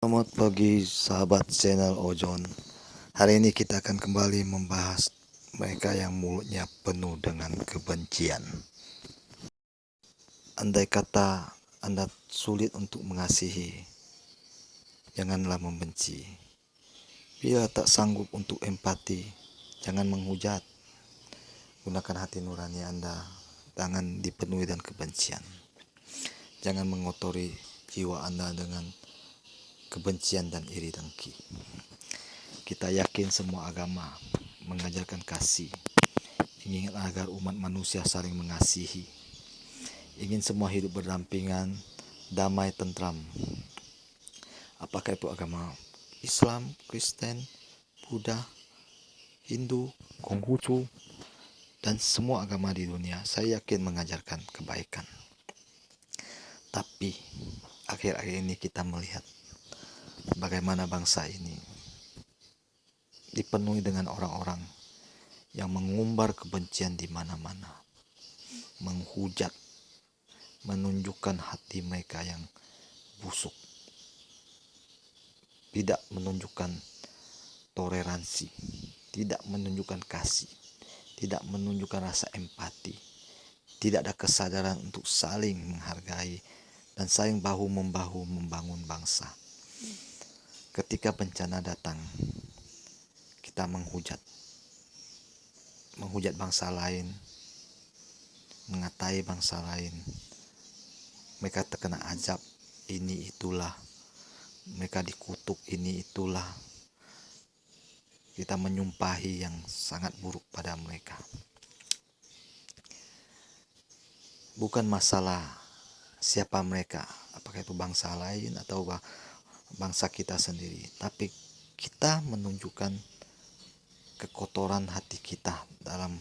Selamat pagi sahabat channel Ojon. Hari ini kita akan kembali membahas mereka yang mulutnya penuh dengan kebencian. Andai kata Anda sulit untuk mengasihi, janganlah membenci. Bila tak sanggup untuk empati, jangan menghujat. Gunakan hati nurani Anda, jangan dipenuhi dengan kebencian. Jangan mengotori jiwa Anda dengan kebencian dan iri dengki. Kita yakin semua agama mengajarkan kasih, ingin agar umat manusia saling mengasihi, ingin semua hidup berdampingan, damai, tentram. Apakah itu agama Islam, Kristen, Buddha, Hindu, Konghucu, dan semua agama di dunia, saya yakin mengajarkan kebaikan. Tapi akhir-akhir ini kita melihat bagaimana bangsa ini dipenuhi dengan orang-orang yang mengumbar kebencian di mana-mana, menghujat, menunjukkan hati mereka yang busuk, tidak menunjukkan toleransi, tidak menunjukkan kasih, tidak menunjukkan rasa empati, tidak ada kesadaran untuk saling menghargai dan saling bahu-membahu membangun bangsa. Ketika bencana datang, kita menghujat bangsa lain, mengatai bangsa lain. Mereka terkena azab ini itulah, mereka dikutuk ini itulah. Kita menyumpahi yang sangat buruk pada mereka. Bukan masalah siapa mereka, apakah itu bangsa lain atau bangsa kita sendiri, tapi kita menunjukkan kekotoran hati kita dalam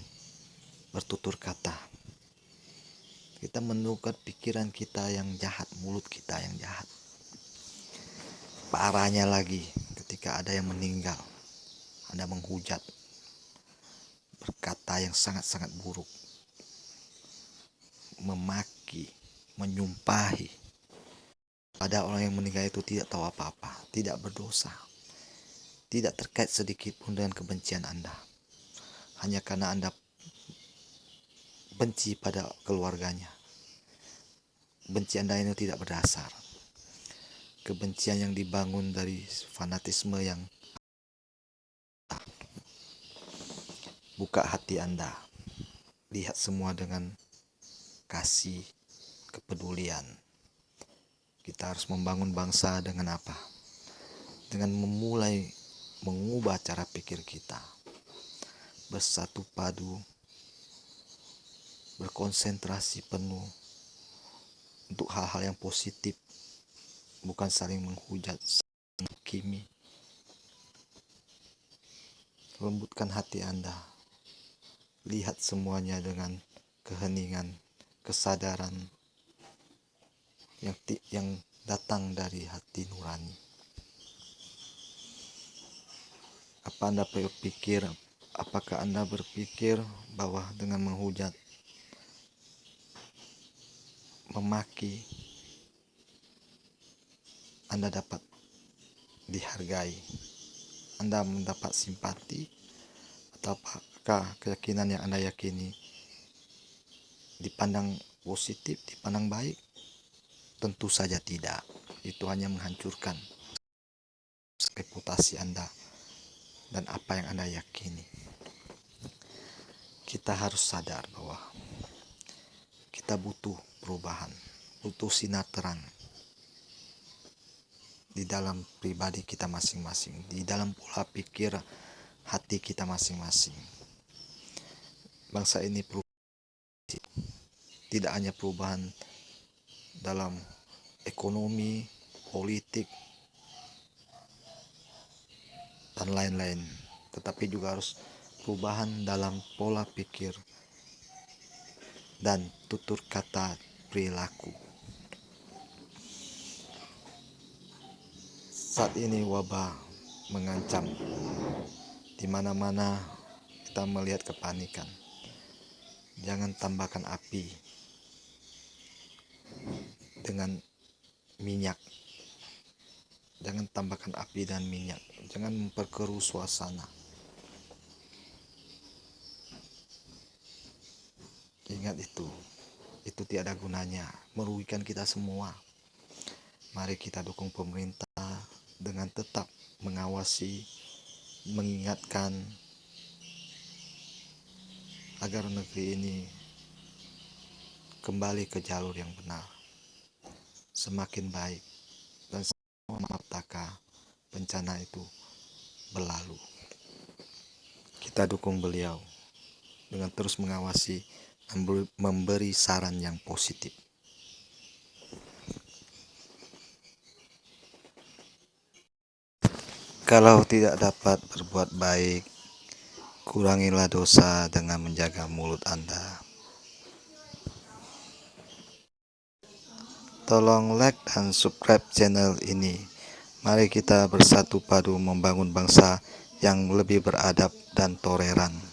bertutur kata. Kita menunjukkan pikiran kita yang jahat, mulut kita yang jahat. Parahnya lagi, ketika ada yang meninggal, Anda menghujat, berkata yang sangat-sangat buruk, memaki, menyumpahi. Pada orang yang meninggal itu tidak tahu apa-apa, tidak berdosa, tidak terkait sedikit pun dengan kebencian Anda. Hanya karena Anda benci pada keluarganya. Benci Anda ini tidak berdasar. Kebencian yang dibangun dari fanatisme yang buka hati Anda. Lihat semua dengan kasih, kepedulian. Kita harus membangun bangsa dengan apa? Dengan memulai mengubah cara pikir kita. Bersatu padu, berkonsentrasi penuh untuk hal-hal yang positif, bukan saling menghujat, saling menghakimi. Lembutkan hati Anda, lihat semuanya dengan keheningan, kesadaran yang datang dari hati nurani. Apakah Anda berpikir bahwa dengan menghujat, memaki, Anda dapat dihargai, Anda mendapat simpati, atau apakah keyakinan yang Anda yakini dipandang positif, dipandang baik? Tentu saja tidak. Itu hanya menghancurkan reputasi Anda dan apa yang Anda yakini. Kita harus sadar bahwa kita butuh perubahan, butuh sinar terang di dalam pribadi kita masing-masing, di dalam pola pikir hati kita masing-masing. Bangsa ini perlu tidak hanya perubahan dalam ekonomi, politik, dan lain-lain, tetapi juga harus perubahan dalam pola pikir dan tutur kata perilaku. Saat ini wabah mengancam, di mana-mana kita melihat kepanikan. Jangan tambahkan api dengan minyak. Jangan tambahkan api dan minyak, jangan memperkeruh suasana. Ingat itu tiada gunanya, merugikan kita semua. Mari kita dukung pemerintah dengan tetap mengawasi, mengingatkan agar negeri ini kembali ke jalur yang benar, semakin baik, dan semua malapetaka bencana itu berlalu. Kita dukung beliau dengan terus mengawasi, memberi saran yang positif. Kalau tidak dapat berbuat baik, kurangilah dosa dengan menjaga mulut Anda. Tolong like dan subscribe channel ini. Mari kita bersatu padu membangun bangsa yang lebih beradab dan toleran.